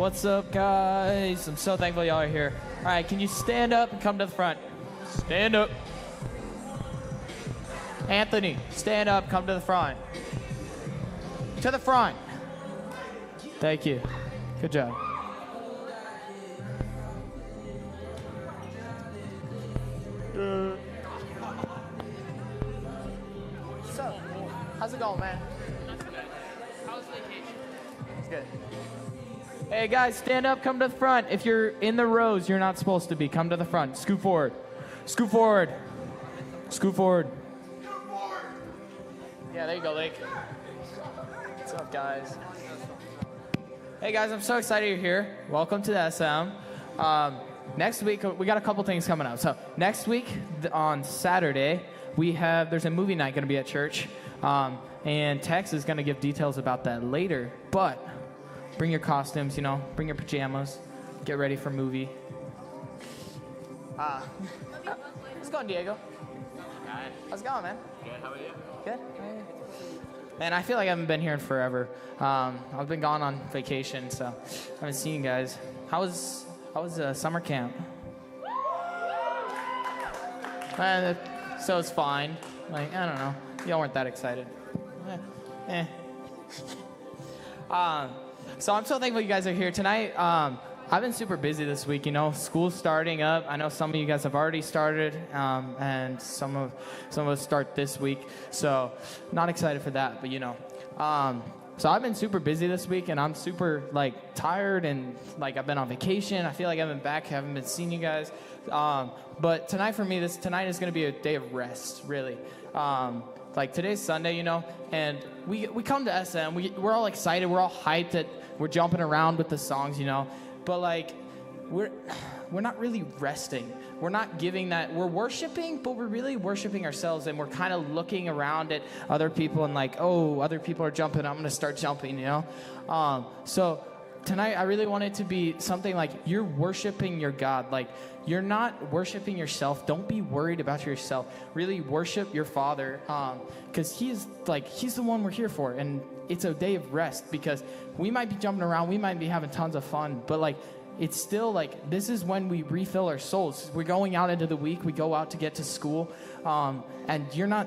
What's up, guys? I'm so thankful y'all are here. All right, can you stand up and come to the front? Stand up. Anthony, stand up, come to the front. To the front. Thank you. Good job. So, how's it going, man? How's vacation? It's good. Hey, guys, stand up, come to the front. If you're in the rows, you're not supposed to be. Come to the front. Scoot forward. Scoot forward. Scoot forward. Yeah, there you go, Lake. What's up, guys? Hey, guys, I'm so excited you're here. Welcome to the SM. Next week, we got a couple things coming up. So next week, on Saturday, there's a movie night going to be at church. And Tex is going to give details about that later. But bring your costumes, bring your pajamas. Get ready for movie. How's it going, Diego? Hi. How's it going, man? Good, how are you? Good. Man, I feel like I haven't been here in forever. I've been gone on vacation, so I haven't seen you guys. How was summer camp? So it's fine. Like, I don't know. Y'all weren't that excited. So I'm so thankful you guys are here tonight. I've been super busy this week, School's starting up. I know some of you guys have already started, and some of us start this week. So not excited for that, but so I've been super busy this week, and I'm super tired, and I've been on vacation. I feel like I've been back, haven't been seeing you guys. But tonight for me, tonight is going to be a day of rest, really. Today's Sunday, and we come to SM. We're all excited. We're all hyped that we're jumping around with the songs, But we're not really resting. We're not giving that. We're worshiping, but we're really worshiping ourselves, and we're kind of looking around at other people and other people are jumping. I'm going to start jumping, So tonight I really want it to be something you're worshiping your God. You're not worshiping yourself. Don't be worried about yourself. Really worship your Father, because he's the one we're here for, and it's a day of rest, because we might be jumping around, we might be having tons of fun, but it's still this is when we refill our souls. We're going out into the week, we go out to get to school, and you're not.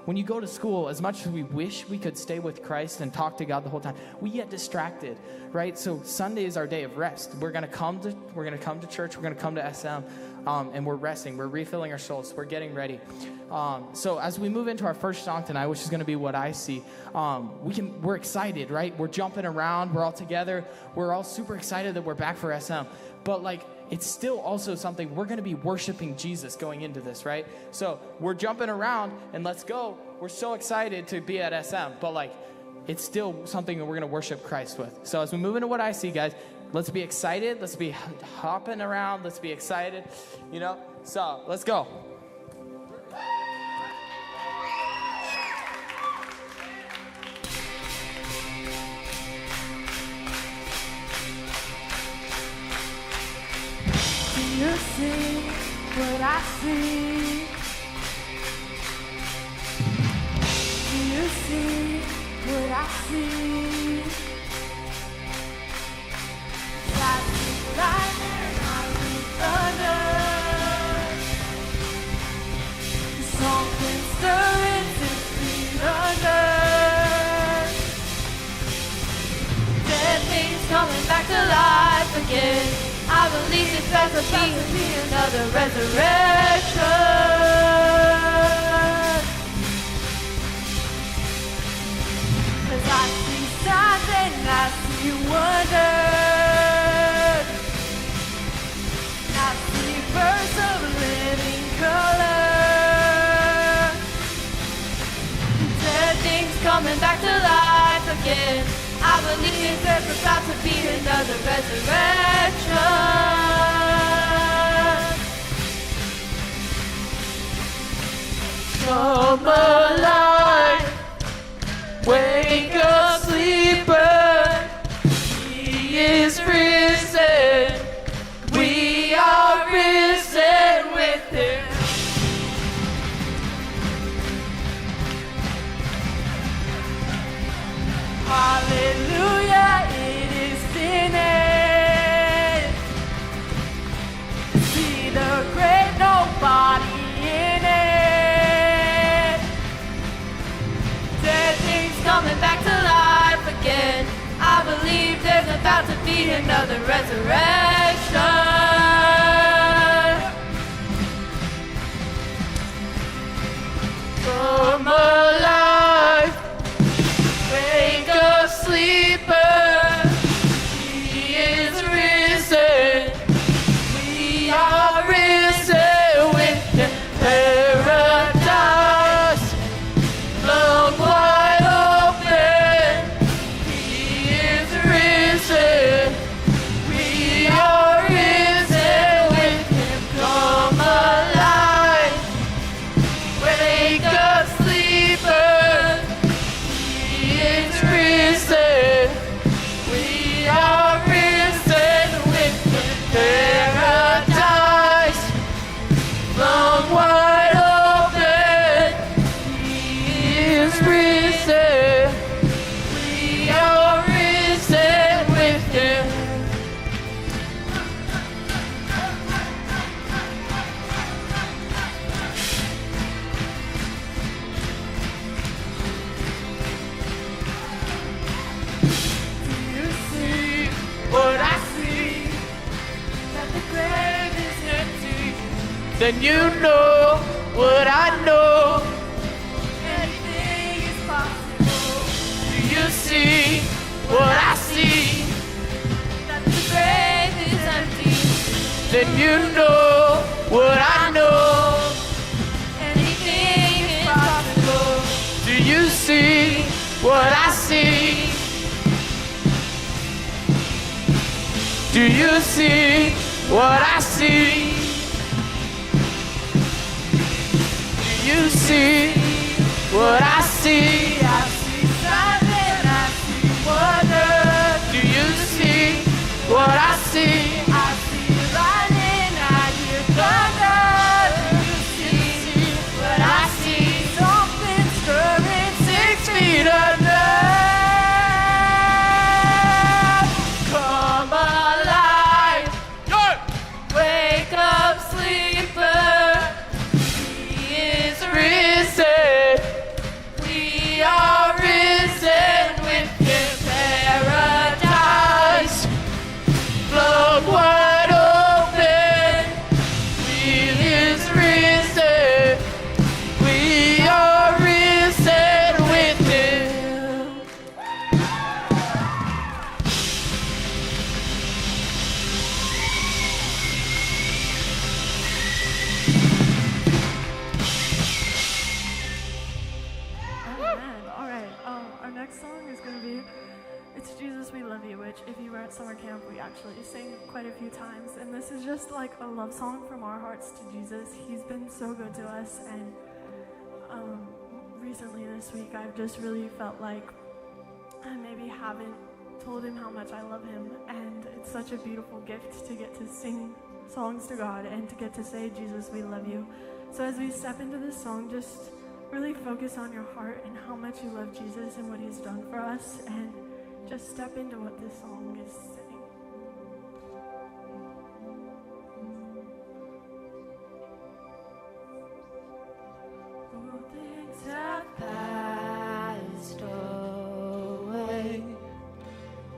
When you go to school, as much as we wish we could stay with Christ and talk to God the whole time, we get distracted, right? So Sunday is our day of rest. We're gonna come to church. We're gonna come to SM, and we're resting. We're refilling our souls. We're getting ready. So as we move into our first song tonight, which is gonna be What I See, we're excited, right? We're jumping around. We're all together. We're all super excited that we're back for SM. But it's still also something we're going to be worshiping Jesus going into this, right? So we're jumping around and let's go. We're so excited to be at SM, but it's still something that we're going to worship Christ with. So as we move into What I See, guys, let's be excited. Let's be hopping around. Let's be excited, So let's go. You see what I see. Do you see what I see? I see lightning, I see thunder. Something stirring 6 feet under. Dead things coming back to life again. I believe it's better to be another resurrection. 'Cause I see signs and I see wonders. I see bursts of living color. Dead things coming back to life again. I believe there's about to be another resurrection. Come alive, wake up, sleeper. He is risen. We are risen with him. Hallelujah, it is finished. see another resurrection. Come alive, wake up, sleeper. He is risen. We are risen with Him. Paradise, flung wide open. He is risen. We are risen with Him. Come alive, wake up, sleeper. He is risen. We are risen with Him. Paradise, flung wide open. He is risen. We are risen with Him. You see what I see, that the grave is empty. Then you know what I know. Anything is possible. Do you see what I see? That the grave is empty. Then you know what I know. Anything is possible. Do you see what I see? Do you see what I see? Do you see what I see? I see something, I see wonder. Do you see what I see? I see lightning, I hear thunder. Do you see what I see? Something stirring 6 feet under. Come alive, wake up, sleeper. He is risen. We are risen with Him. Paradise, flood wide open. He is risen. We are risen with Him. Amen. All right. Our next song is going to be It's Jesus We Love You, which if you were at summer camp, we actually sang quite a few times. And this is just like a love song from our hearts to Jesus. He's been so good to us. And recently this week, I've just really felt like I maybe haven't told Him how much I love Him. And it's such a beautiful gift to get to sing songs to God and to get to say, Jesus, we love you. So as we step into this song, just really focus on your heart and how much you love Jesus and what He's done for us, and just step into what this song is saying. All things have passed away.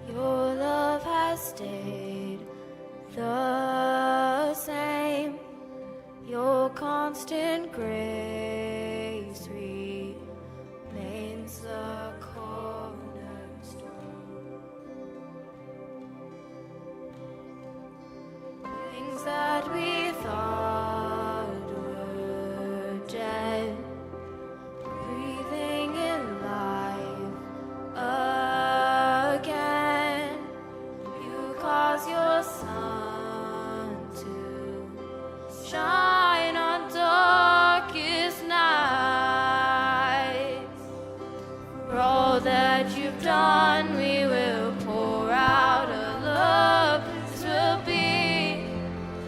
Your love has stayed the same. Your constant grace remains the cornerstone. Things that we thought were dead, breathing in life again. You cause your sun to shine on darkest nights. For all that you've done, we will pour out a love. This will be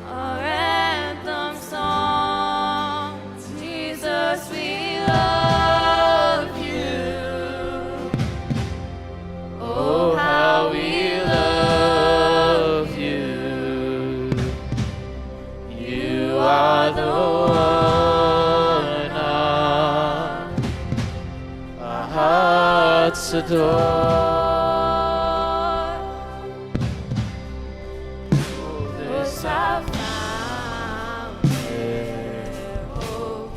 our anthem song. Jesus, we love you. Oh, how we love you. You are the one our hearts adore. have found their hope.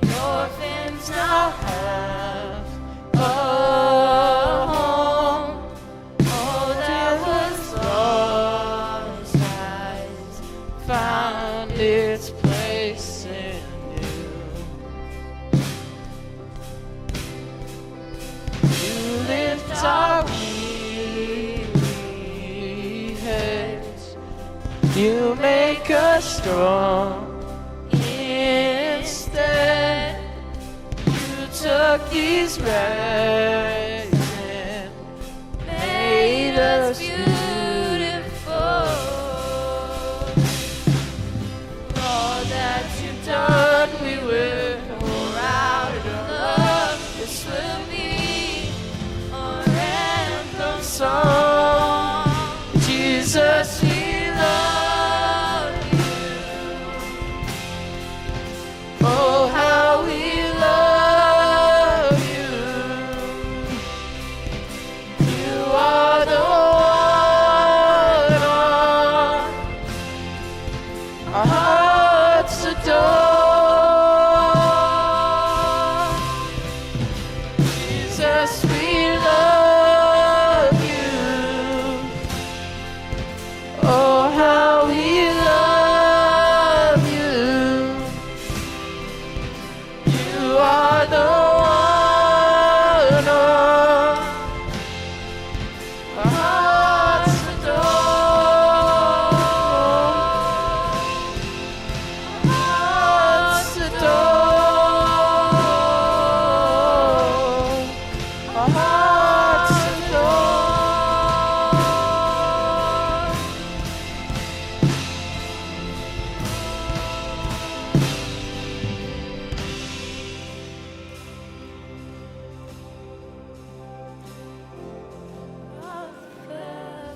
The orphans now have a home. All that was lost has found its place in you. You lift our weary heads. You make us strong instead. You took these rags and made us beautiful. All that you've done, we will pour out of love. This will be our anthem song. Jesus, we love you. Oh, how we love you. You are the one our hearts adore. Jesus, we love you. Oh, how we love you. You are the one our hearts adore. Hearts adore. Our hearts adore.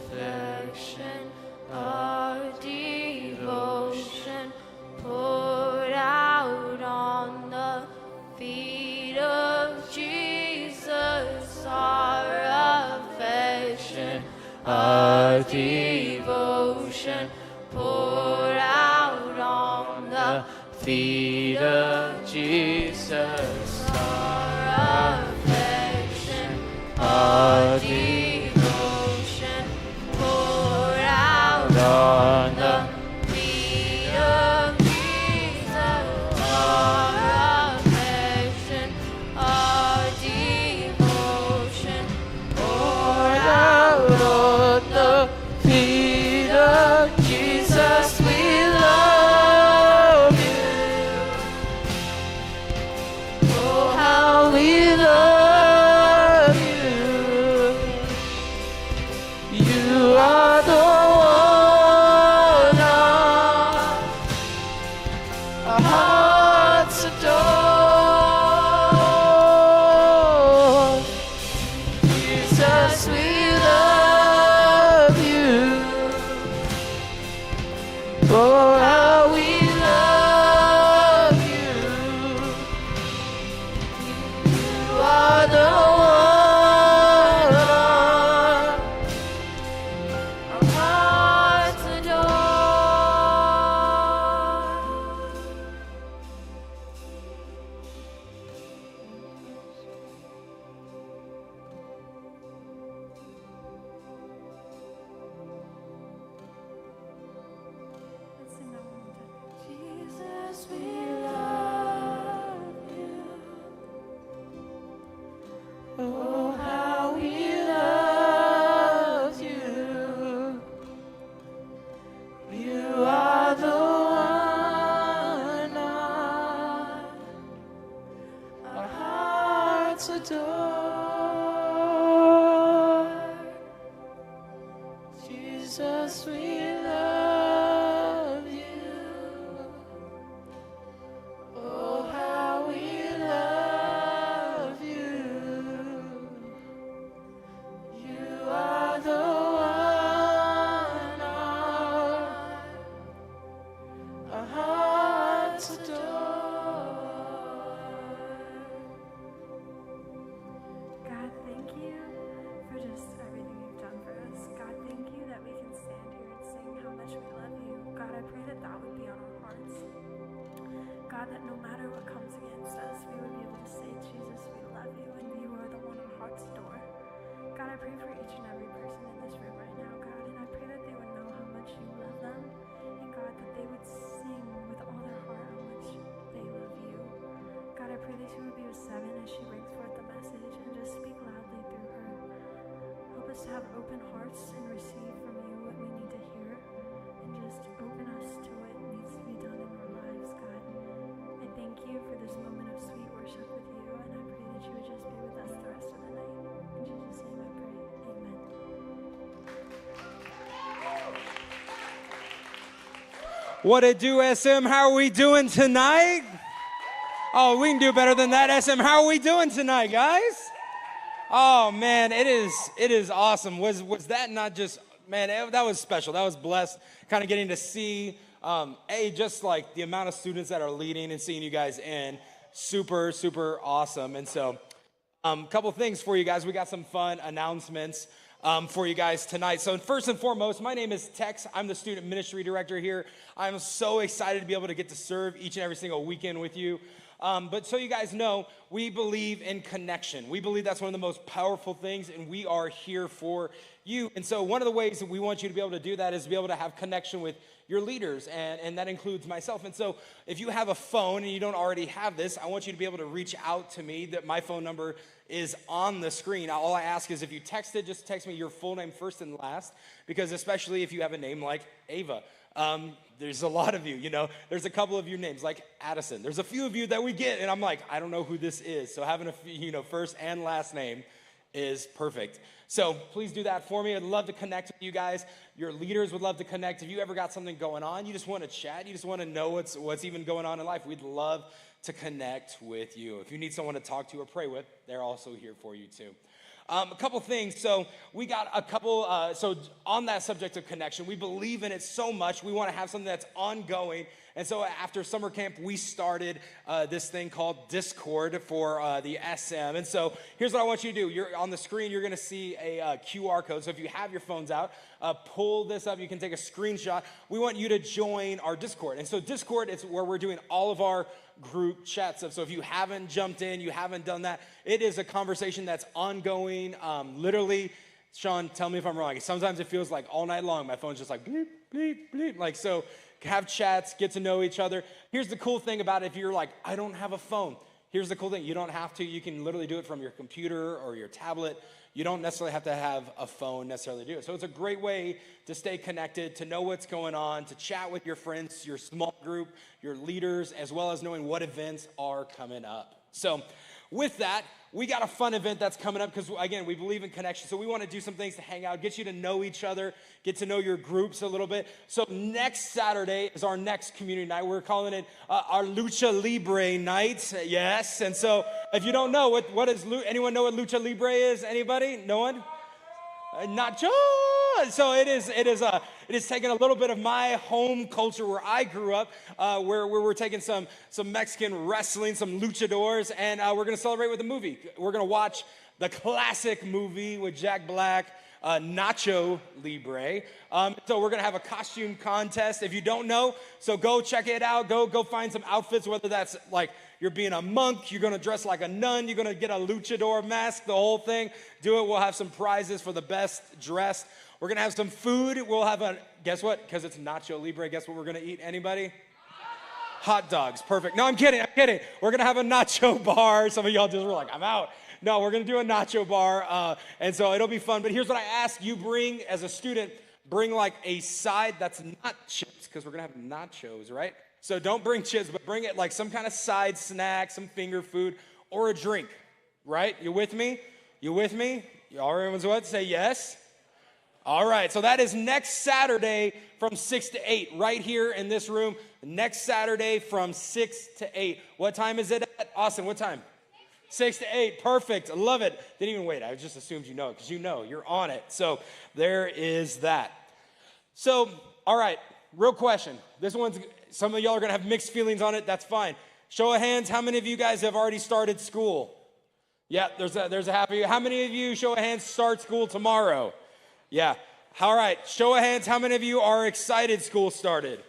Affection, our devotion poured out on the feet of Jesus. Our affection, our devotion poured out on the feet of Jesus. Our affection, our devotion poured out on the feet of Jesus. Our affection, our devotion poured out on the feet of Jesus. We love you. Oh, how we love you. You are the one our hearts adore. Jesus, we love you. Oh, how we love you. You are the one our hearts adore. Let's sing that one more time. Jesus, we love you. Oh, how we love you. You are the one our hearts adore. Jesus, we love you. Oh, how we love you. have open hearts and receive from you what we need to hear, and just open us to what needs to be done in our lives, God. I thank you for this moment of sweet worship with you, and I pray that you would just be with us the rest of the night. In Jesus' name I pray, amen. What it do, SM? How are we doing tonight? Oh, we can do better than that, SM. How are we doing tonight, guys? Oh, man, it is awesome. Was that not just, man, that was special. That was blessed, kind of getting to see, just like the amount of students that are leading and seeing you guys in. Super, super awesome. And so, a couple things for you guys. We got some fun announcements for you guys tonight. So first and foremost, my name is Tex. I'm the student ministry director here. I'm so excited to be able to get to serve each and every single weekend with you. But so you guys know, we believe in connection. We believe that's one of the most powerful things, and we are here for you. And so one of the ways that we want you to be able to do that is to be able to have connection with your leaders, and that includes myself. And so if you have a phone and you don't already have this, I want you to be able to reach out to me. That my phone number is on the screen. All I ask is if you text it, just text me your full name first and last, because especially if you have a name like Ava. There's a lot of you, you know. There's a couple of your names like Addison. There's a few of you that we get, and I'm like, I don't know who this is. So having a few, first and last name is perfect. So please do that for me. I'd love to connect with you guys. Your leaders would love to connect. If you ever got something going on, you just want to chat, you just want to know what's even going on in life, we'd love to connect with you. If you need someone to talk to or pray with, they're also here for you too. A couple things. So we got a couple, so on that subject of connection, we believe in it so much. We want to have something that's ongoing. And so after summer camp, we started this thing called Discord for the SM. And so here's what I want you to do. You're on the screen, you're going to see a QR code. So if you have your phones out, pull this up. You can take a screenshot. We want you to join our Discord. And so Discord is where we're doing all of our group chat stuff. So if you haven't jumped in, you haven't done that, it is a conversation that's ongoing. Literally, Sean, tell me if I'm wrong. Sometimes it feels like all night long. My phone's just like bleep, bleep, bleep. Like, so have chats, get to know each other. Here's the cool thing about it. If you're like, I don't have a phone, here's the cool thing. You don't have to. You can literally do it from your computer or your tablet. You don't necessarily have to have a phone necessarily to do it. So it's a great way to stay connected, to know what's going on, to chat with your friends, your small group, your leaders, as well as knowing what events are coming up. So with that, we got a fun event that's coming up because, again, we believe in connection. So we want to do some things to hang out, get you to know each other, get to know your groups a little bit. So next Saturday is our next community night. We're calling it our Lucha Libre night. Yes. And so if you don't know, anyone know what Lucha Libre is? Anybody? No one? Nacho. So it is taking a little bit of my home culture where I grew up, where we're taking some Mexican wrestling, some luchadors, and we're going to celebrate with a movie. We're going to watch the classic movie with Jack Black, Nacho Libre. So we're going to have a costume contest. If you don't know, so go check it out. Go find some outfits, whether that's like you're being a monk, you're going to dress like a nun, you're going to get a luchador mask, the whole thing. Do it. We'll have some prizes for the best dressed. We're going to have some food. We'll have guess what? Because it's Nacho Libre, guess what we're going to eat? Anybody? Hot dogs. Perfect. No, I'm kidding. We're going to have a nacho bar. Some of y'all just were like, I'm out. No, we're going to do a nacho bar, and so it'll be fun. But here's what I ask you bring, as a student, bring like a side that's not chips, because we're going to have nachos, right? So don't bring chips, but bring it like some kind of side snack, some finger food, or a drink, right? You with me? You with me? Everyone's what? Say yes. All right, so that is next Saturday from 6 to 8, right here in this room. Next Saturday from 6 to 8. What time is it at? Austin, what time? 6 to 8, perfect, love it. Didn't even wait, I just assumed you know, because you know, you're on it. So there is that. So, all right, real question. This one's, some of y'all are gonna have mixed feelings on it, that's fine. Show of hands, how many of you guys have already started school? Yeah, there's a half of you. How many of you, show of hands, start school tomorrow? Yeah, all right, show of hands, how many of you are excited school started?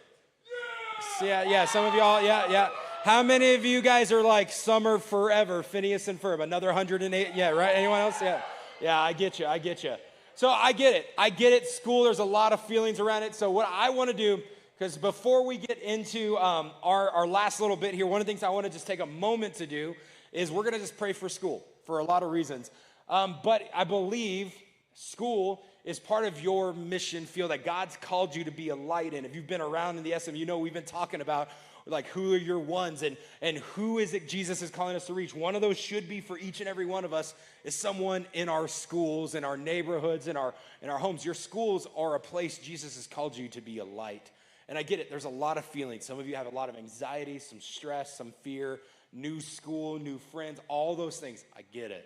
Yeah, some of y'all, yeah. How many of you guys are like summer forever, Phineas and Ferb, another 108, yeah, right? Anyone else? Yeah, I get you. So I get it, school, there's a lot of feelings around it. So what I want to do, because before we get into our last little bit here, one of the things I want to just take a moment to do is we're going to just pray for school for a lot of reasons. But I believe School is part of your mission field that God's called you to be a light in. If you've been around in the SM, you know we've been talking about like who are your ones and who is it Jesus is calling us to reach. One of those should be for each and every one of us is someone in our schools, in our neighborhoods, in our homes. Your schools are a place Jesus has called you to be a light. And I get it, there's a lot of feelings. Some of you have a lot of anxiety, some stress, some fear, new school, new friends, all those things. I get it.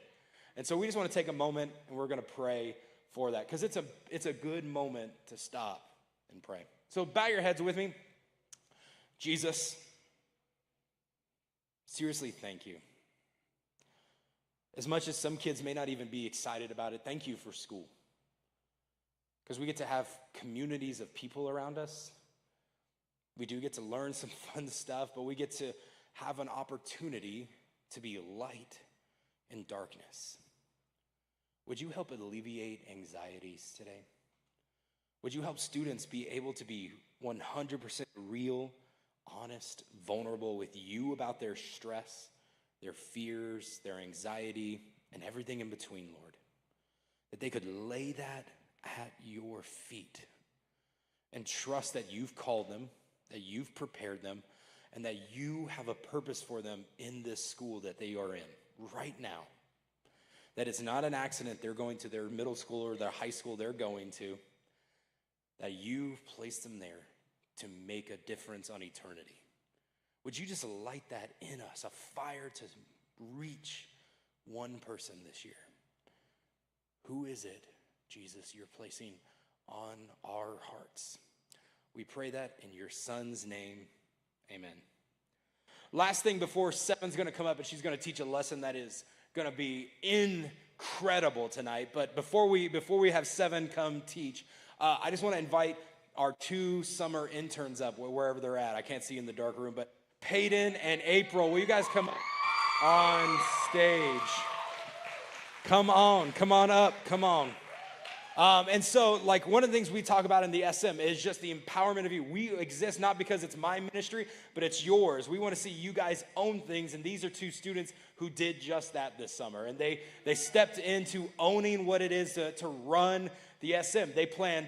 And so we just want to take a moment and we're going to pray for that because it's a good moment to stop and pray. So bow your heads with me. Jesus, seriously, thank you. As much as some kids may not even be excited about it, thank you for school. Because we get to have communities of people around us. We do get to learn some fun stuff, but we get to have an opportunity to be light in darkness. Would you help alleviate anxieties today? Would you help students be able to be 100% real, honest, vulnerable with you about their stress, their fears, their anxiety, and everything in between, Lord? That they could lay that at your feet and trust that you've called them, that you've prepared them, and that you have a purpose for them in this school that they are in right now. That it's not an accident they're going to their middle school or their high school they're going to, that you've placed them there to make a difference on eternity. Would you just light that in us, a fire to reach one person this year? Who is it, Jesus, you're placing on our hearts? We pray that in your son's name, amen. Last thing before Seven's gonna come up and she's gonna teach a lesson that is gonna be incredible tonight. But before we have Seven come teach, I just wanna invite our two summer interns up, wherever they're at. I can't see in the dark room, but Peyton and April, will you guys come on stage? Come on up, come on. And so, like, one of the things we talk about in the SM is just the empowerment of you. We exist not because it's my ministry, but it's yours. We want to see you guys own things, and these are two students who did just that this summer. And they stepped into owning what it is to run the SM. They planned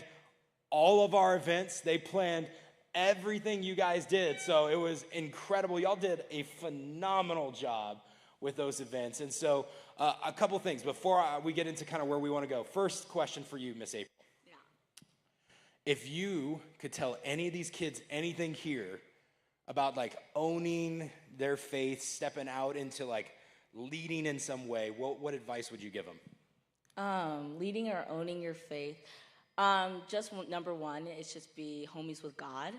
all of our events. They planned everything you guys did. So it was incredible. Y'all did a phenomenal job with those events. And so a couple things before we get into kind of where we want to go. First question for you, Miss April. Yeah. If you could tell any of these kids anything here about like owning their faith, stepping out into like leading in some way, what advice would you give them? Leading or owning your faith. Number one is just be homies with God.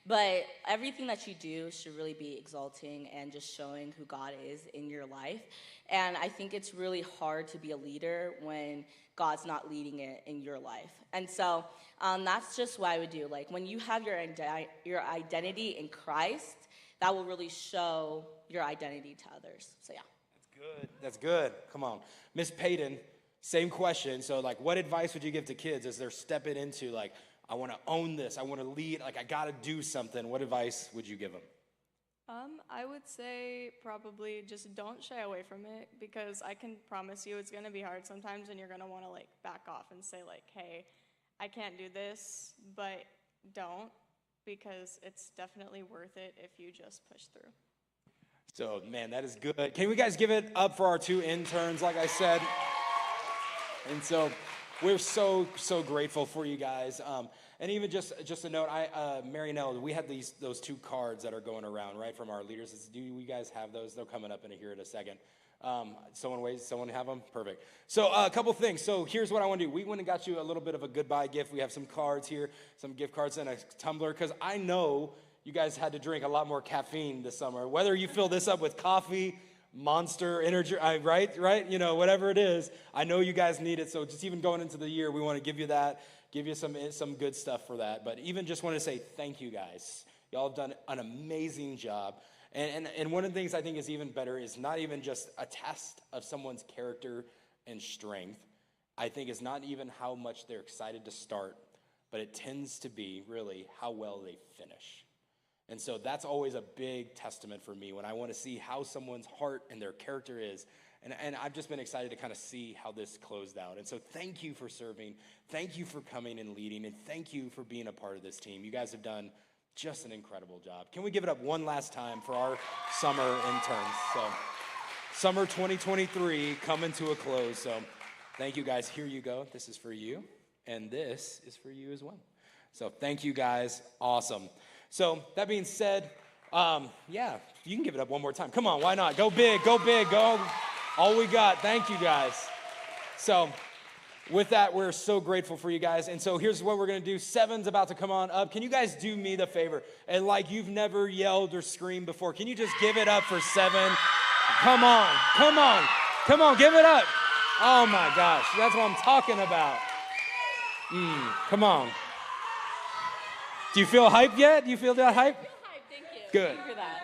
But everything that you do should really be exalting and just showing who God is in your life. And I think it's really hard to be a leader when God's not leading it in your life. And so that's just what I would do. Like when you have your identity in Christ, that will really show your identity to others. So yeah. That's good. Come on. Miss Payton, same question. So like what advice would you give to kids as they're stepping into like, I want to own this, I want to lead, like I got to do something? What advice would you give them? I would say probably just don't shy away from it, because I can promise you it's going to be hard sometimes and you're going to want to like back off and say like, hey, I can't do this, but don't, because it's definitely worth it if you just push through. So, man, that is good. Can we guys give it up for our two interns, like I said? And so we're so grateful for you guys. And even just a note, Marinelle, we had those two cards that are going around, right, from our leaders. Do you guys have those? They're coming up in here in a second. Someone have them? Perfect. So a couple things. So here's what I want to do. We went and got you a little bit of a goodbye gift. We have some cards here, some gift cards and a tumbler, because I know you guys had to drink a lot more caffeine this summer. Whether you fill this up with coffee, Monster, energy, right? You know, whatever it is, I know you guys need it. So just even going into the year, we want to give you that, give you some good stuff for that. But even just want to say thank you guys. Y'all have done an amazing job. And one of the things I think is even better is not even just a test of someone's character and strength. I think it's not even how much they're excited to start, but it tends to be really how well they finish. And so that's always a big testament for me when I want to see how someone's heart and their character is And I've just been excited to kind of see how this closed out. And so thank you for serving. Thank you for coming and leading. And thank you for being a part of this team. You guys have done just an incredible job. Can we give it up one last time for our summer interns? So summer 2023 coming to a close. So thank you guys. Here you go. This is for you. And this is for you as well. So thank you guys. Awesome. So that being said, yeah, you can give it up one more time. Come on, why not? Go big, go big, go. All we got. Thank you guys. So with that, we're so grateful for you guys. And so here's what we're going to do. Seven's about to come on up. Can you guys do me the favor? And like you've never yelled or screamed before, can you just give it up for Seven? Come on, come on, come on, give it up. Oh my gosh, that's what I'm talking about. Come on. Do you feel hyped yet? Do you feel that hype? I feel hyped, thank you. Good. Thank you for that.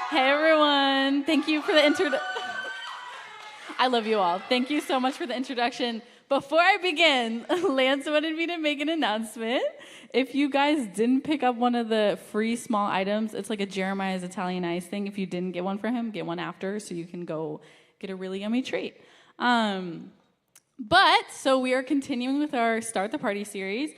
Hey everyone, thank you for the introduction. I love you all. Thank you so much for the introduction. Before I begin, Lance wanted me to make an announcement. If you guys didn't pick up one of the free small items, it's like a Jeremiah's Italian Ice thing. If you didn't get one for him, get one after so you can go get a really yummy treat. So we are continuing with our Start the Party series.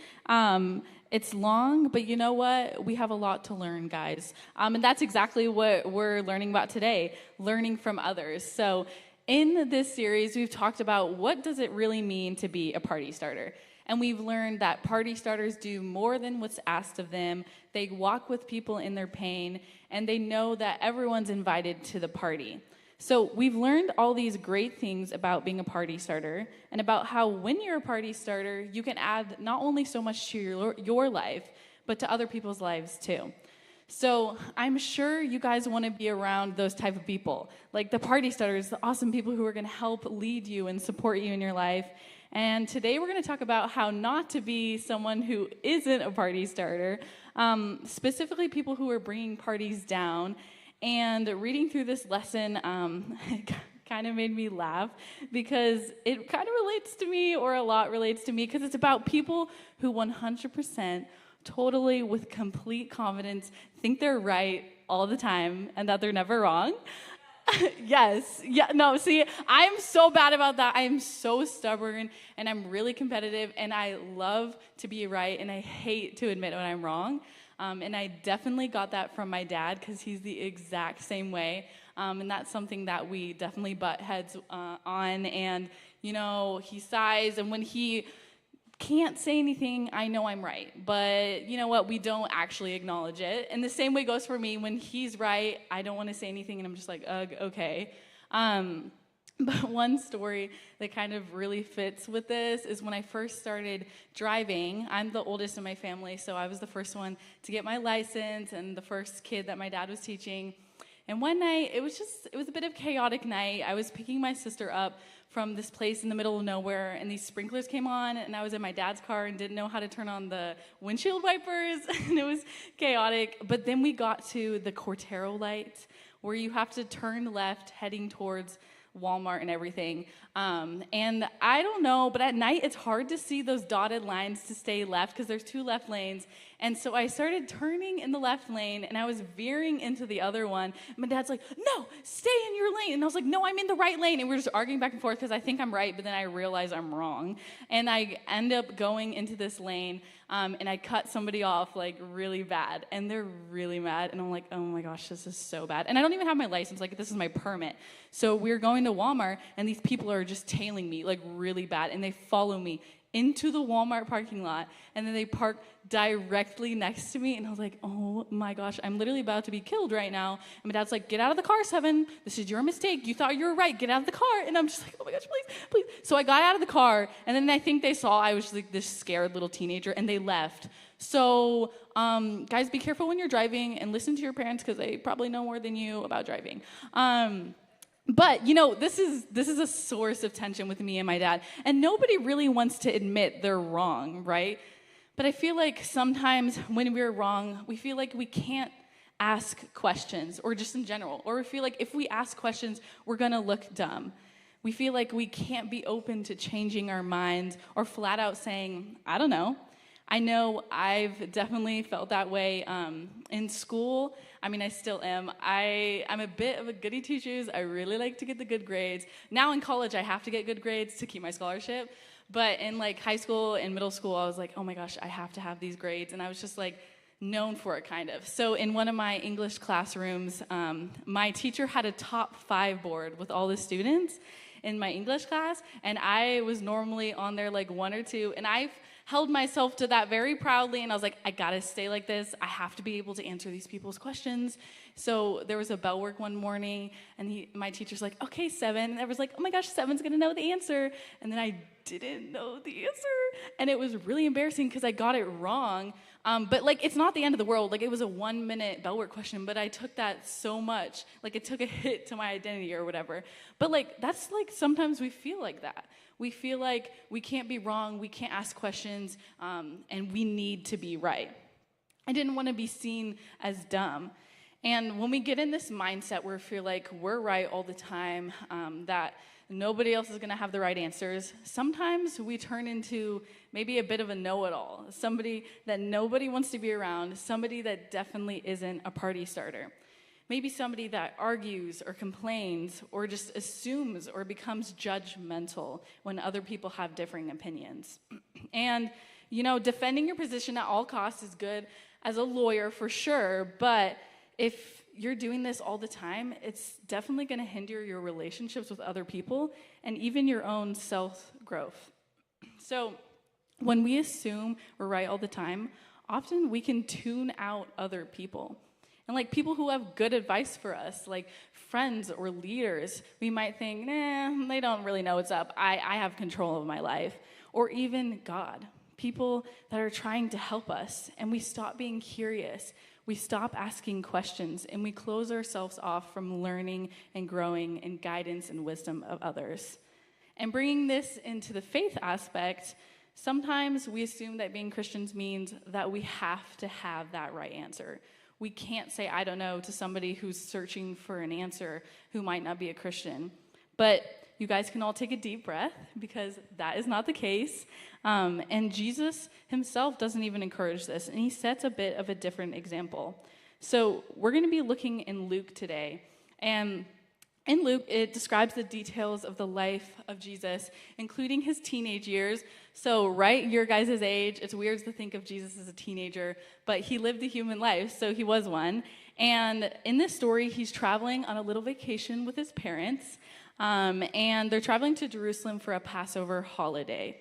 It's long, but you know what? We have a lot to learn, guys. And that's exactly what we're learning about today, learning from others. So in this series, we've talked about what does it really mean to be a party starter. And we've learned that party starters do more than what's asked of them. They walk with people in their pain, and they know that everyone's invited to the party. So we've learned all these great things about being a party starter and about how when you're a party starter, you can add not only so much to your life, but to other people's lives too. So I'm sure you guys want to be around those type of people, like the party starters, the awesome people who are going to help lead you and support you in your life. And today we're going to talk about how not to be someone who isn't a party starter, specifically people who are bringing parties down. And reading through this lesson kind of made me laugh because it kind of relates to me, or a lot relates to me, because it's about people who 100% totally with complete confidence think they're right all the time and that they're never wrong. Yes. Yeah. No, see, I'm so bad about that. I am so stubborn and I'm really competitive and I love to be right and I hate to admit when I'm wrong. And I definitely got that from my dad because he's the exact same way. And that's something that we definitely butt heads on. And, you know, he sighs. And when he can't say anything, I know I'm right. But you know what? We don't actually acknowledge it. And the same way goes for me. When he's right, I don't want to say anything. And I'm just like, ugh, okay. But one story that kind of really fits with this is when I first started driving. I'm the oldest in my family, so I was the first one to get my license and the first kid that my dad was teaching. And one night, it was a bit of a chaotic night. I was picking my sister up from this place in the middle of nowhere, and these sprinklers came on, and I was in my dad's car and didn't know how to turn on the windshield wipers, and it was chaotic. But then we got to the Cortero light, where you have to turn left heading towards Walmart and everything. And I don't know, but at night it's hard to see those dotted lines to stay left because there's two left lanes. And so I started turning in the left lane and I was veering into the other one. My dad's like, no, stay in your lane. And I was like, no, I'm in the right lane. And we're just arguing back and forth because I think I'm right, but then I realize I'm wrong. And I end up going into this lane and I cut somebody off like really bad. And they're really mad. And I'm like, oh my gosh, this is so bad. And I don't even have my license. Like, this is my permit. So we're going to Walmart and these people are just tailing me like really bad. And they follow me into the Walmart parking lot, and then they park directly next to me, and I was like, oh my gosh, I'm literally about to be killed right now. And my dad's like, get out of the car, Seven. This is your mistake. You thought you were right. Get out of the car. And I'm just like, oh my gosh, please, please. So I got out of the car, and then I think they saw I was like this scared little teenager, and they left. So guys, be careful when you're driving, and listen to your parents, because they probably know more than you about driving. But, you know, this is a source of tension with me and my dad. And nobody really wants to admit they're wrong, right? But I feel like sometimes when we're wrong, we feel like we can't ask questions, or just in general. Or we feel like if we ask questions, we're going to look dumb. We feel like we can't be open to changing our minds or flat out saying, I don't know. I know I've definitely felt that way in school. I mean, I still am. I'm a bit of a goody two-shoes. I really like to get the good grades. Now in college, I have to get good grades to keep my scholarship. But in like high school and middle school, I was like, oh my gosh, I have to have these grades. And I was just like known for it kind of. So in one of my English classrooms, my teacher had a top 5 board with all the students in my English class. And I was normally on there like 1 or 2. And I've held myself to that very proudly, and I was like, I gotta stay like this. I have to be able to answer these people's questions. So there was a bell work one morning, and my teacher's like, okay, 7. And I was like, oh my gosh, 7's gonna know the answer. And then I didn't know the answer, and it was really embarrassing because I got it wrong. But like, it's not the end of the world. Like, it was a 1-minute bell work question, but I took that so much. Like, it took a hit to my identity or whatever. But like, that's like, sometimes we feel like that. We feel like we can't be wrong, we can't ask questions, and we need to be right. I didn't want to be seen as dumb. And when we get in this mindset where we feel like we're right all the time, that nobody else is going to have the right answers, sometimes we turn into maybe a bit of a know-it-all, somebody that nobody wants to be around, somebody that definitely isn't a party starter. Maybe somebody that argues or complains or just assumes or becomes judgmental when other people have differing opinions. And, you know, defending your position at all costs is good as a lawyer for sure, but if you're doing this all the time, it's definitely going to hinder your relationships with other people and even your own self-growth. So when we assume we're right all the time, often we can tune out other people. And like people who have good advice for us, like friends or leaders, we might think, they don't really know what's up. I have control of my life. Or even God, people that are trying to help us. And we stop being curious. We stop asking questions. And we close ourselves off from learning and growing in guidance and wisdom of others. And bringing this into the faith aspect, sometimes we assume that being Christians means that we have to have that right answer. We can't say, I don't know, to somebody who's searching for an answer who might not be a Christian. But you guys can all take a deep breath because that is not the case. And Jesus himself doesn't even encourage this, and he sets a bit of a different example. So we're going to be looking in Luke today. And in Luke, it describes the details of the life of Jesus, including his teenage years. So, right, your guys' age, it's weird to think of Jesus as a teenager, but he lived a human life, so he was one. And in this story, he's traveling on a little vacation with his parents, and they're traveling to Jerusalem for a Passover holiday.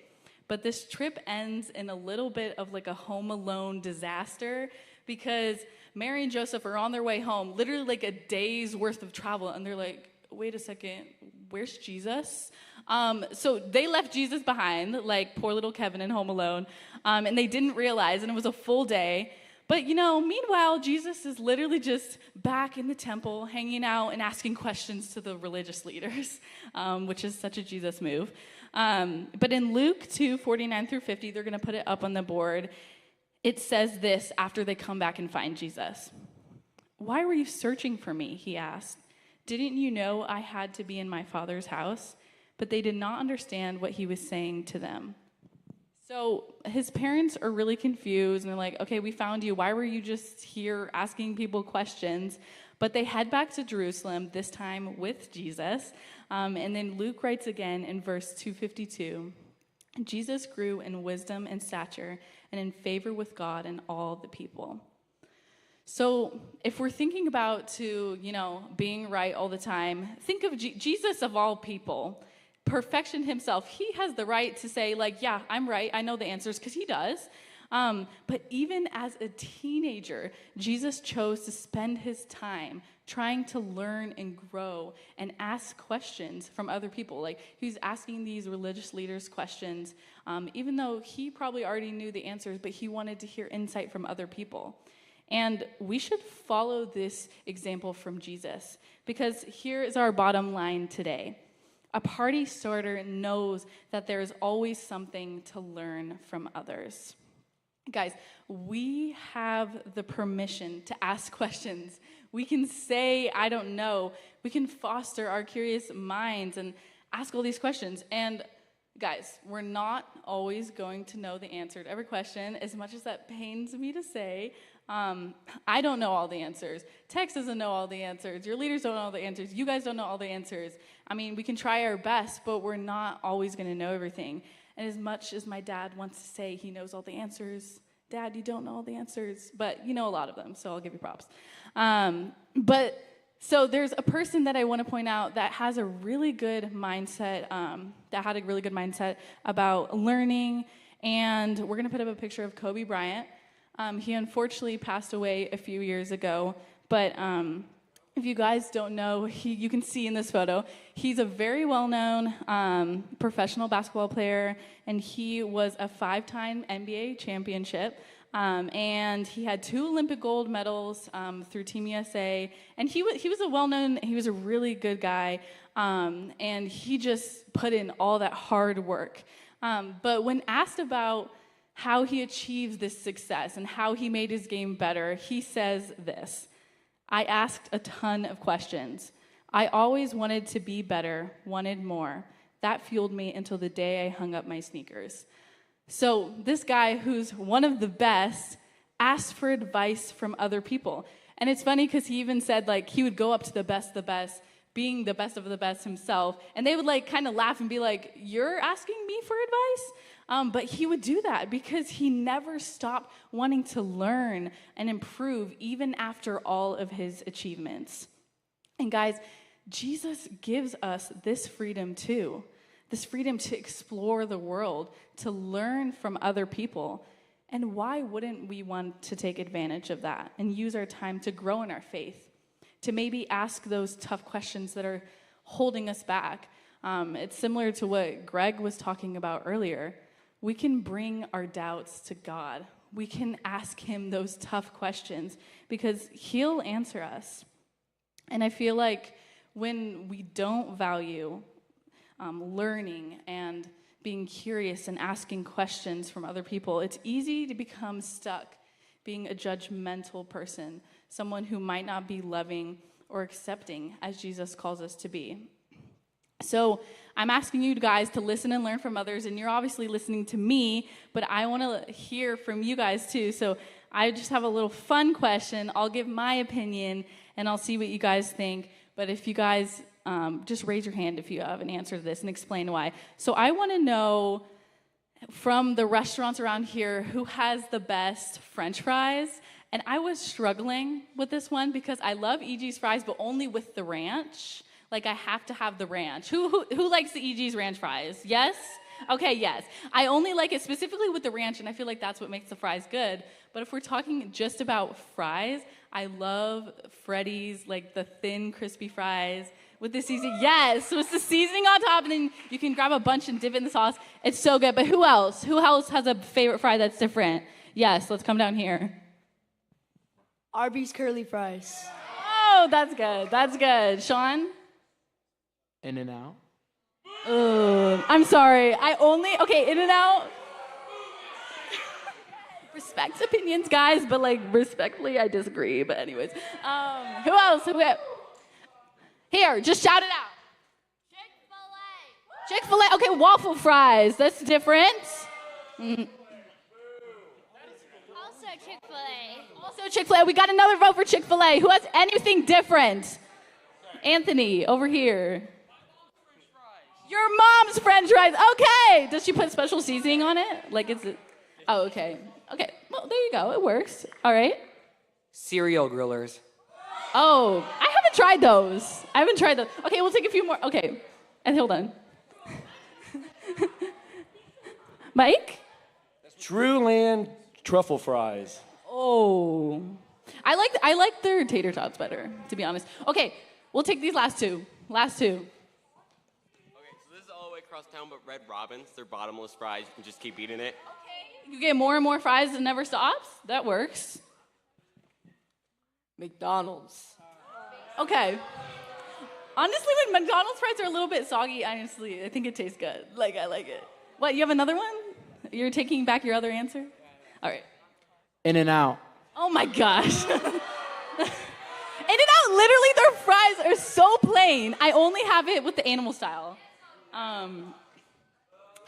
But this trip ends in a little bit of like a Home Alone disaster because Mary and Joseph are on their way home, literally like a day's worth of travel, and they're like, wait a second, where's Jesus? So they left Jesus behind, like poor little Kevin in Home Alone, and they didn't realize, and it was a full day. But, you know, meanwhile, Jesus is literally just back in the temple, hanging out and asking questions to the religious leaders, which is such a Jesus move. But in Luke 2:49-50, they're going to put it up on the board. It says this after they come back and find Jesus. Why were you searching for me? He asked. Didn't you know I had to be in my Father's house? But they did not understand what he was saying to them. So his parents are really confused, and they're like, okay, we found you. Why were you just here asking people questions? But they head back to Jerusalem, this time with Jesus. And then Luke writes again in verse 252, Jesus grew in wisdom and stature and in favor with God and all the people. So if we're thinking about being right all the time, think of Jesus of all people. Perfection himself, he has the right to say, like, yeah, I'm right, I know the answers, because he does. But even as a teenager, Jesus chose to spend his time trying to learn and grow and ask questions from other people. Like, he's asking these religious leaders questions, even though he probably already knew the answers, but he wanted to hear insight from other people. And we should follow this example from Jesus, because here is our bottom line today. A party starter knows that there is always something to learn from others. Guys, we have the permission to ask questions. We can say, I don't know. We can foster our curious minds and ask all these questions. And Guys, we're not always going to know the answer to every question, as much as that pains me to say. I don't know all the answers. Tex doesn't know all the answers. Your leaders don't know all the answers. You guys don't know all the answers. I mean, we can try our best, but we're not always going to know everything. And as much as my dad wants to say he knows all the answers, Dad, you don't know all the answers, but you know a lot of them, so I'll give you props. So there's a person that I want to point out that has a really good mindset, that had a really good mindset about learning, and we're going to put up a picture of Kobe Bryant. He unfortunately passed away a few years ago, but if you guys don't know, you can see in this photo, he's a very well-known professional basketball player, and he was a 5-time NBA championship. And he had 2 Olympic gold medals through Team USA, and he was a really good guy, and he just put in all that hard work. But when asked about how he achieved this success and how he made his game better, he says this: "I asked a ton of questions. I always wanted to be better, wanted more. That fueled me until the day I hung up my sneakers." So this guy, who's one of the best, asked for advice from other people. And it's funny because he even said, like, he would go up to the best, being the best of the best himself, and they would, like, kind of laugh and be like, "You're asking me for advice?" But he would do that because he never stopped wanting to learn and improve even after all of his achievements. And guys, Jesus gives us this freedom too. This freedom to explore the world, to learn from other people. And why wouldn't we want to take advantage of that and use our time to grow in our faith, to maybe ask those tough questions that are holding us back? It's similar to what Greg was talking about earlier. We can bring our doubts to God. We can ask him those tough questions because he'll answer us. And I feel like when we don't value learning and being curious and asking questions from other people, it's easy to become stuck being a judgmental person, someone who might not be loving or accepting as Jesus calls us to be. So I'm asking you guys to listen and learn from others, and you're obviously listening to me, but I want to hear from you guys too. So I just have a little fun question. I'll give my opinion, and I'll see what you guys think. But if you guys just raise your hand if you have an answer to this and explain why. So I want to know from the restaurants around here who has the best French fries. And I was struggling with this one because I love EG's fries, but only with the ranch. Like, I have to have the ranch. Who likes the EG's ranch fries? Yes? Okay, yes. I only like it specifically with the ranch, and I feel like that's what makes the fries good. But if we're talking just about fries, I love Freddy's, like the thin, crispy fries with the seasoning. Yes, so it's the seasoning on top, and then you can grab a bunch and dip it in the sauce. It's so good. But who else? Who else has a favorite fry that's different? Yes, let's come down here. Arby's curly fries. Oh, that's good. That's good. Sean? In-N-Out. I'm sorry. In-N-Out. Respect opinions, guys, but like respectfully, I disagree. But anyways, who else? Here, just shout it out. Chick-fil-A. Chick-fil-A. Okay, waffle fries. That's different. Also Chick-fil-A. Also Chick-fil-A. We got another vote for Chick-fil-A. Who has anything different? Anthony, over here. Your mom's French fries. Okay. Does she put special seasoning on it? Like, is it? Oh, okay. Okay. Well, there you go. It works. All right. Cereal grillers. Oh, I haven't tried those. Okay, we'll take a few more. Okay. And hold on. Mike? True Land truffle fries. Oh. I like their tater tots better, to be honest. Okay, we'll take these last two. Okay, so this is all the way across town, but Red Robin's, they're bottomless fries. You can just keep eating it. Okay, you get more and more fries and never stops? That works. McDonald's. Okay. Honestly, when McDonald's fries are a little bit soggy, honestly, I think it tastes good. Like, I like it. What, you have another one? You're taking back your other answer? All right. In-N-Out. Oh my gosh. In-N-Out, literally their fries are so plain. I only have it with the animal style.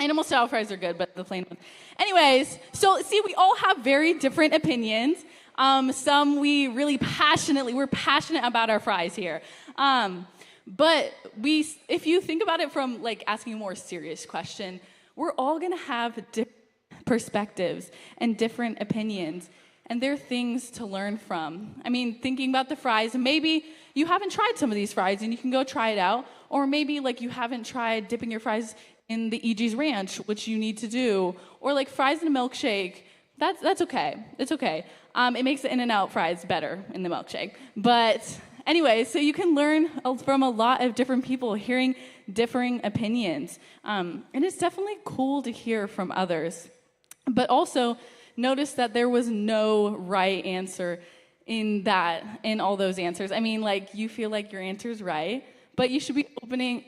Animal style fries are good, but the plain ones. Anyways, so see, we all have very different opinions. Some we're passionate about our fries here. But if you think about it from like asking a more serious question, we're all gonna have different perspectives and different opinions, and there are things to learn from. I mean, thinking about the fries, maybe you haven't tried some of these fries and you can go try it out, or maybe like you haven't tried dipping your fries in the E.G.'s Ranch, which you need to do, or like fries in a milkshake. That's okay. It's okay. It makes the In-N-Out fries better in the milkshake. But anyway, so you can learn from a lot of different people, hearing differing opinions. And it's definitely cool to hear from others. But also, notice that there was no right answer in all those answers. I mean, like, you feel like your answer's right, but you should be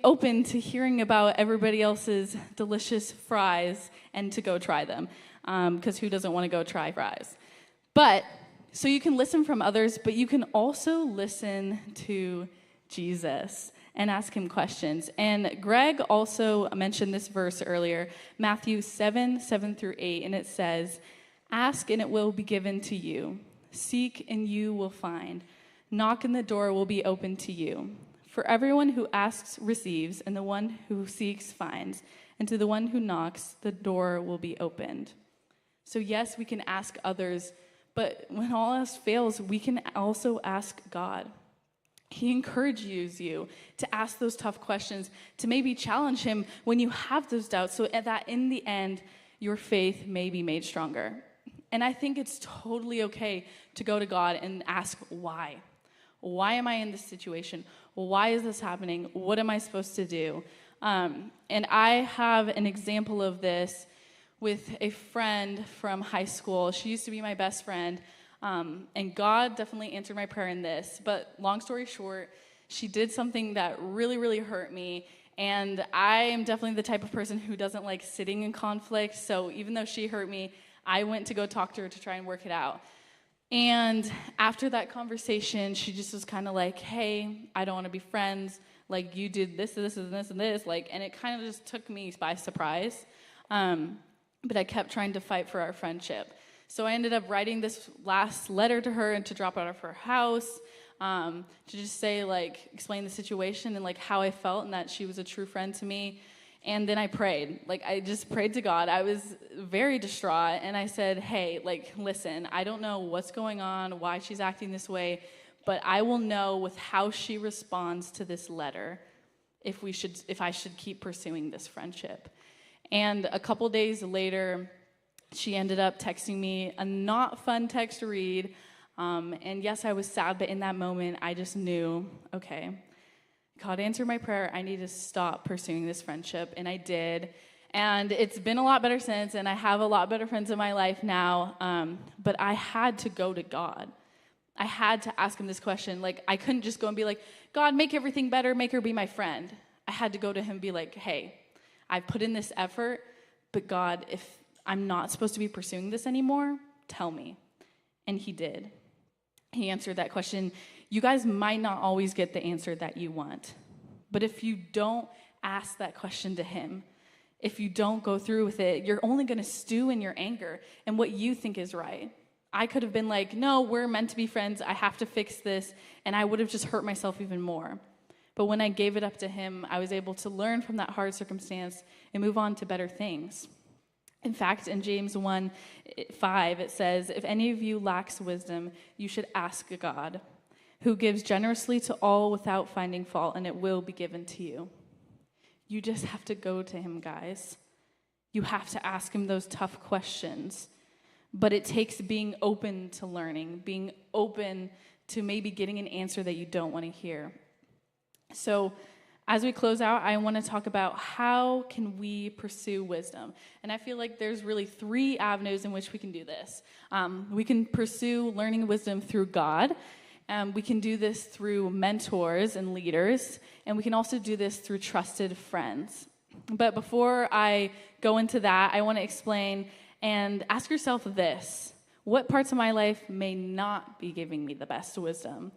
open to hearing about everybody else's delicious fries and to go try them, because who doesn't want to go try fries? But, so you can listen from others, but you can also listen to Jesus and ask him questions. And Greg also mentioned this verse earlier, Matthew 7:7-8, and it says, "Ask and it will be given to you. Seek and you will find. Knock and the door will be open to you. For everyone who asks receives, and the one who seeks finds, and to the one who knocks, the door will be opened." So yes, we can ask others, but when all else fails, we can also ask God. He encourages you to ask those tough questions, to maybe challenge him when you have those doubts, so that in the end, your faith may be made stronger. And I think it's totally okay to go to God and ask why. Why am I in this situation? Why is this happening? What am I supposed to do? And I have an example of this with a friend from high school. She used to be my best friend. And God definitely answered my prayer in this. But long story short, she did something that really, really hurt me. And I am definitely the type of person who doesn't like sitting in conflict. So even though she hurt me, I went to go talk to her to try and work it out. And after that conversation, she just was kind of like, "Hey, I don't want to be friends. Like, you did this, and this, and this, and this." Like, and it kind of just took me by surprise. But I kept trying to fight for our friendship. So I ended up writing this last letter to her and to drop out of her house, to just say, like, explain the situation and, like, how I felt and that she was a true friend to me. And then I prayed. Like, I just prayed to God. I was very distraught, and I said, "Hey, like, listen, I don't know what's going on, why she's acting this way, but I will know with how she responds to this letter if I should keep pursuing this friendship." And a couple days later, she ended up texting me a not fun text to read. And yes, I was sad, but in that moment, I just knew, okay, God answered my prayer. I need to stop pursuing this friendship, and I did. And it's been a lot better since, and I have a lot better friends in my life now. But I had to go to God. I had to ask him this question. Like, I couldn't just go and be like, "God, make everything better, make her be my friend." I had to go to him and be like, "Hey, I've put in this effort, but God, if I'm not supposed to be pursuing this anymore, tell me." And he did. He answered that question. You guys might not always get the answer that you want, but if you don't ask that question to him, if you don't go through with it, you're only going to stew in your anger and what you think is right. I could have been like, "No, we're meant to be friends. I have to fix this," and I would have just hurt myself even more. But when I gave it up to him, I was able to learn from that hard circumstance and move on to better things. In fact, in James 1:5, it says, "If any of you lacks wisdom, you should ask God, who gives generously to all without finding fault, and it will be given to you." You just have to go to him, guys. You have to ask him those tough questions. But it takes being open to learning, being open to maybe getting an answer that you don't want to hear. So as we close out, I want to talk about how can we pursue wisdom. And I feel like there's really 3 avenues in which we can do this. We can pursue learning wisdom through God. We can do this through mentors and leaders. And we can also do this through trusted friends. But before I go into that, I want to explain and ask yourself this. What parts of my life may not be giving me the best wisdom?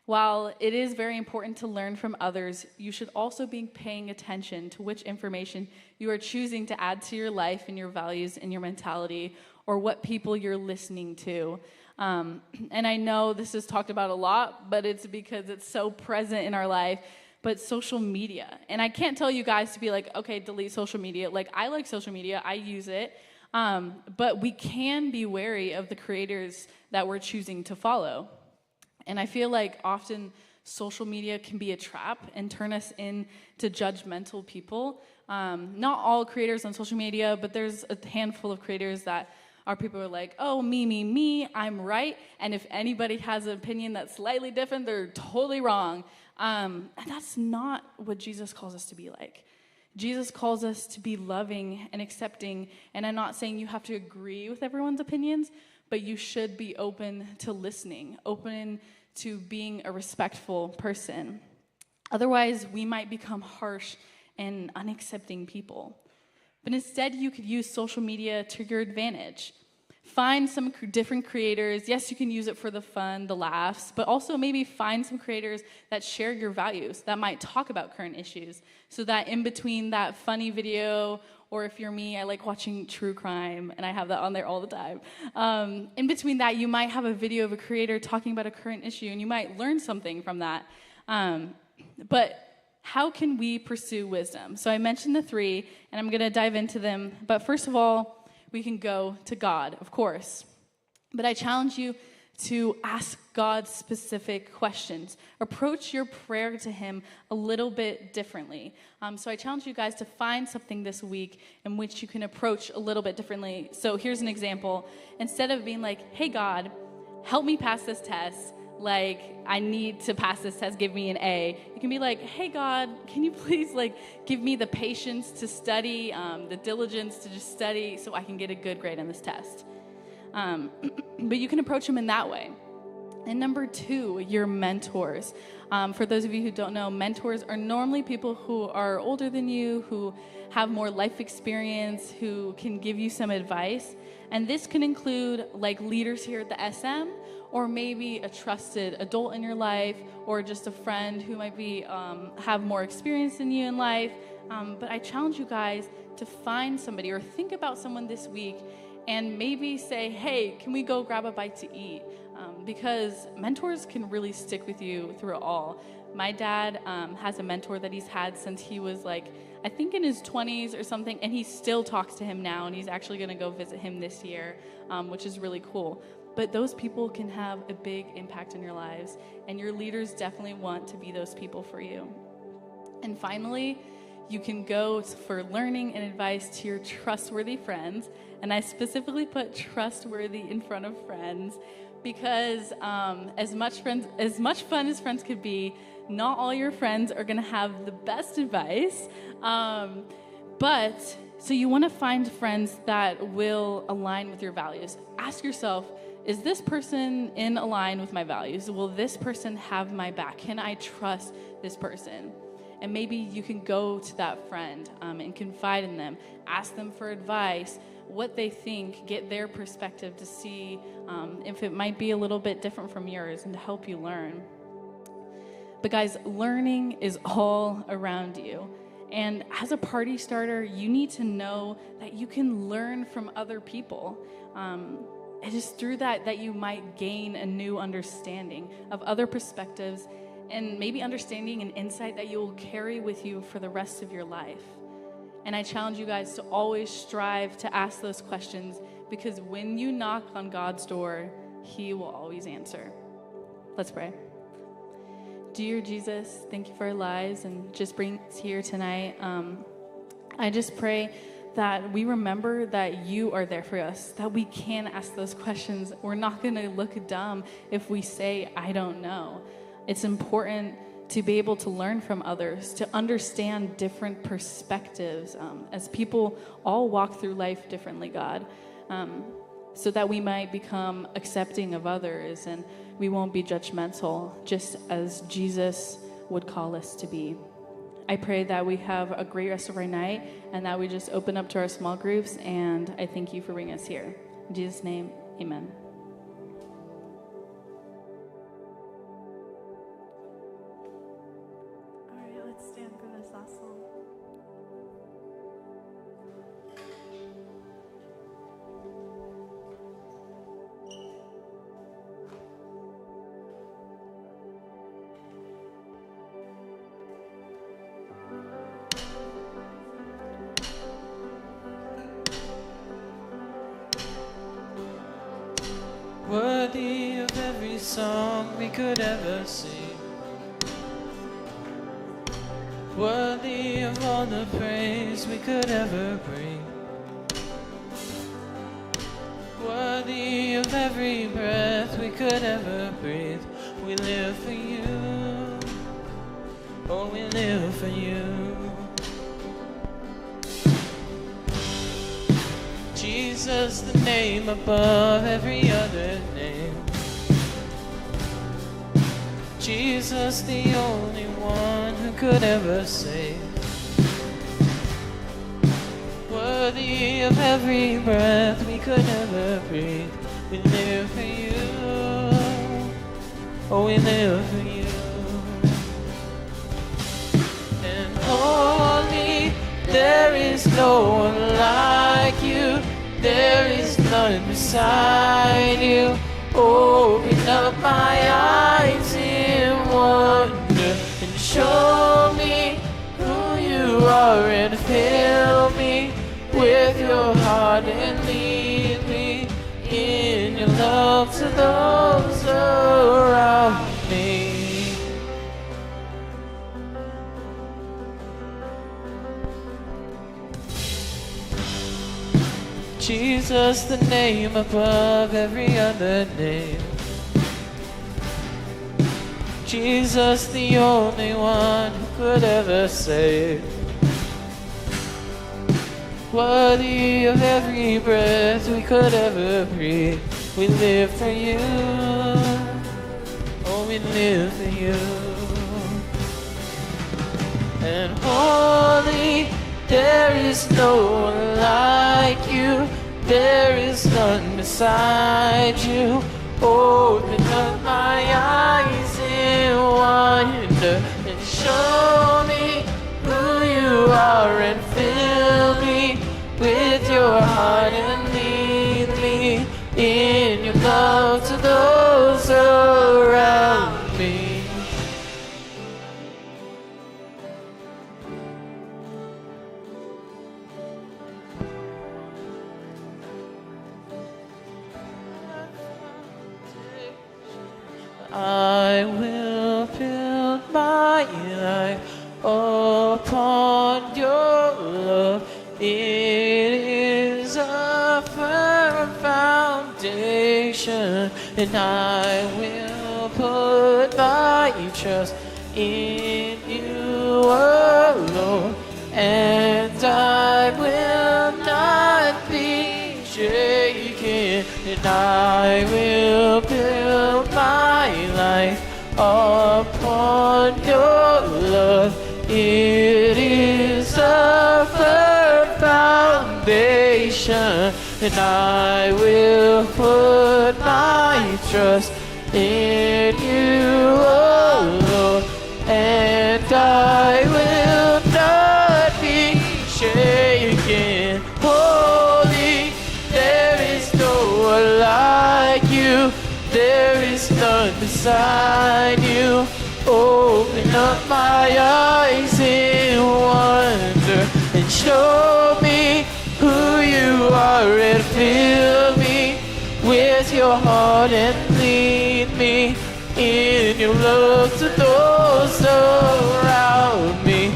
While it is very important to learn from others, you should also be paying attention to which information you are choosing to add to your life and your values and your mentality, or what people you're listening to. And I know this is talked about a lot, but it's because it's so present in our life. But social media, and I can't tell you guys to be like, okay, delete social media. Like, I like social media, I use it, but we can be wary of the creators that we're choosing to follow. And I feel like often social media can be a trap and turn us into judgmental people. Not all creators on social media, but there's a handful of creators that are people who are like, oh, me, I'm right. And if anybody has an opinion that's slightly different, they're totally wrong. And that's not what Jesus calls us to be like. Jesus calls us to be loving and accepting. And I'm not saying you have to agree with everyone's opinions, but you should be open to listening, open to being a respectful person. Otherwise, we might become harsh and unaccepting people. But instead, you could use social media to your advantage. Find some different creators. Yes, you can use it for the fun, the laughs, but also maybe find some creators that share your values, that might talk about current issues, so that in between that funny video, or if you're me, I like watching true crime, and I have that on there all the time. In between that, you might have a video of a creator talking about a current issue, and you might learn something from that. But how can we pursue wisdom? So I mentioned the 3, and I'm going to dive into them. But first of all, we can go to God, of course. But I challenge you to ask God specific questions. Approach your prayer to him a little bit differently. So I challenge you guys to find something this week in which you can approach a little bit differently. So here's an example. Instead of being like, hey, God, help me pass this test. Like, I need to pass this test, give me an A. You can be like, hey, God, can you please, give me the patience to study, the diligence to just study so I can get a good grade on this test. But you can approach him in that way. And number 2, your mentors. For those of you who don't know, mentors are normally people who are older than you, who have more life experience, who can give you some advice. And this can include, leaders here at the SM, or maybe a trusted adult in your life, or just a friend who might be have more experience than you in life. But I challenge you guys to find somebody or think about someone this week and maybe say, hey, can we go grab a bite to eat? Because mentors can really stick with you through it all. My dad has a mentor that he's had since he was I think in his 20s or something, and he still talks to him now, and he's actually going to go visit him this year, which is really cool. But those people can have a big impact in your lives, and your leaders definitely want to be those people for you. And finally, you can go for learning and advice to your trustworthy friends, and I specifically put trustworthy in front of friends because as much fun as friends could be, not all your friends are going to have the best advice, so you want to find friends that will align with your values. Ask yourself, is this person in line with my values? Will this person have my back? Can I trust this person? And maybe you can go to that friend and confide in them, ask them for advice, what they think, get their perspective to see if it might be a little bit different from yours and to help you learn. But guys, learning is all around you. And as a party starter, you need to know that you can learn from other people. It is through that you might gain a new understanding of other perspectives and maybe understanding and insight that you will carry with you for the rest of your life. And I challenge you guys to always strive to ask those questions, because when you knock on God's door, he will always answer. Let's pray. Dear Jesus, thank you for our lives and just bringing us here tonight. I just pray that we remember that you are there for us, that we can ask those questions. We're not going to look dumb if we say, I don't know. It's important to be able to learn from others, to understand different perspectives as people all walk through life differently, God, so that we might become accepting of others and we won't be judgmental, just as Jesus would call us to be. I pray that we have a great rest of our night and that we just open up to our small groups, and I thank you for bringing us here. In Jesus' name, amen. last song. Worthy of every song we could ever sing, worthy of all the praise we could ever bring, worthy of every breath we could ever breathe. We live for you, oh, we live for you. Jesus, the name above every other name. Jesus, the only one who could ever save. Worthy of every breath we could ever breathe. We live for you, oh, we live for you. And holy, there is no one like you. There is none beside you. Open up my eyes in wonder and show me who you are, and fill me with your heart and lead me in your love to those around me. Jesus, the name above every other name. Jesus, the only one who could ever save. Worthy of every breath we could ever breathe. We live for you, oh, we live for you. And holy, there is no one like you. There is none beside you. Open up my eyes in wonder and show me who you are, and fill me with your heart and lead me in your love to those around me. I will build my life upon your love. It is a firm foundation, and I will put my trust in you alone, and I will not be shaken, and I will build my life upon your love. It is a firm foundation, and I will put my trust in you alone, and I will not be shaken. Holy, there is no one like you. There is none beside you. Open up my eyes in wonder and show me who you are, and fill me with your heart and lead me in your love to those around me.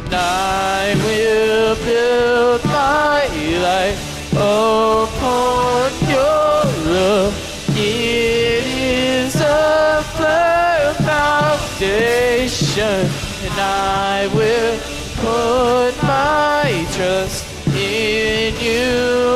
And I will build my life upon your love. It is a firm foundation, and I will put my trust in you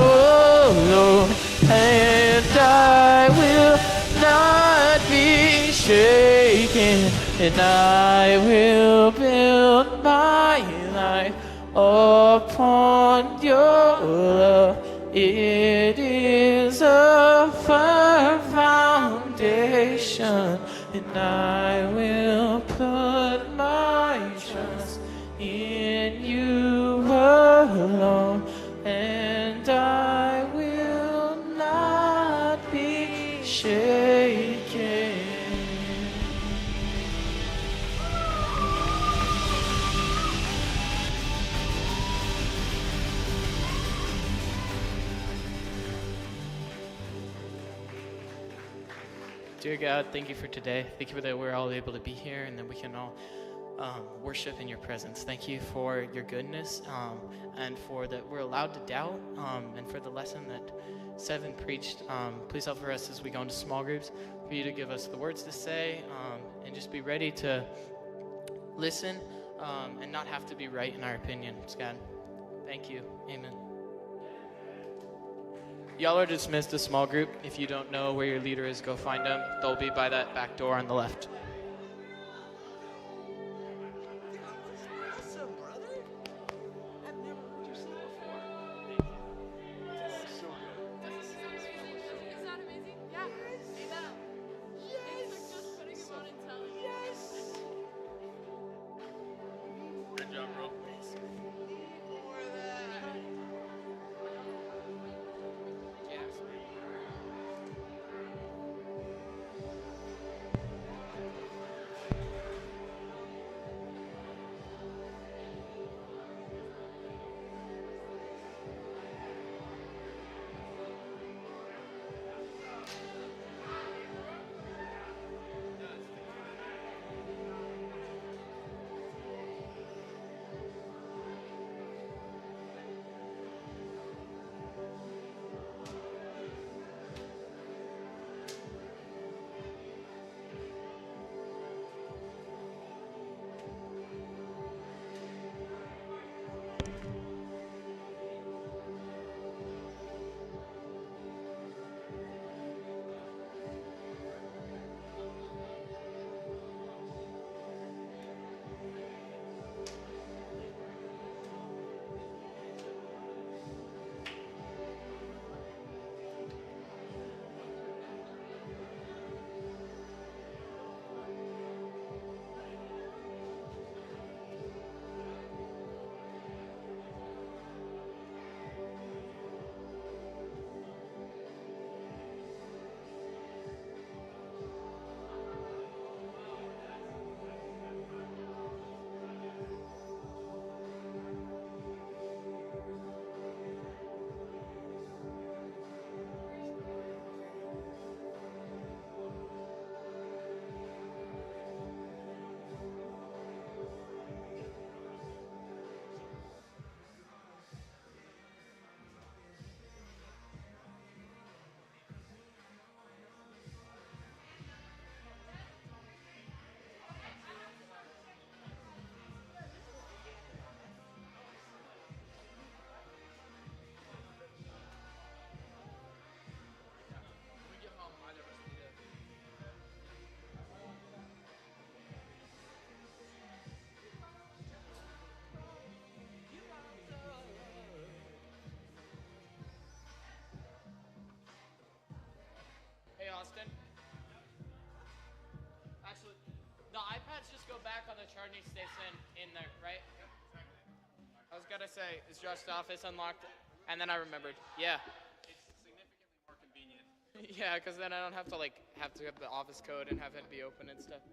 alone, and I will not be shaken, and I will build my life upon your love. It is a firm foundation, and I will put my trust in you alone, and I will not be shaken. Dear God, thank you for today. Thank you that we're all able to be here and that we can all worship in your presence. Thank you for your goodness and for that we're allowed to doubt and for the lesson that Seven preached. Please help for us as we go into small groups, for you to give us the words to say and just be ready to listen and not have to be right in our opinions, God. Thank you. Amen. Y'all are dismissed to small group. If you don't know where your leader is, go find them. They'll be by that back door on the left. Good job, bro. Hey, Austin. Actually, the iPads just go back on the charging station in there, right? Yep, exactly. I was gonna say, is Josh's office unlocked? And then I remembered. Yeah. It's significantly more convenient. Yeah, because then I don't have to have the office code and have it be open and stuff.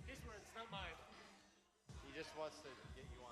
His words, not mine. He just wants to get you on.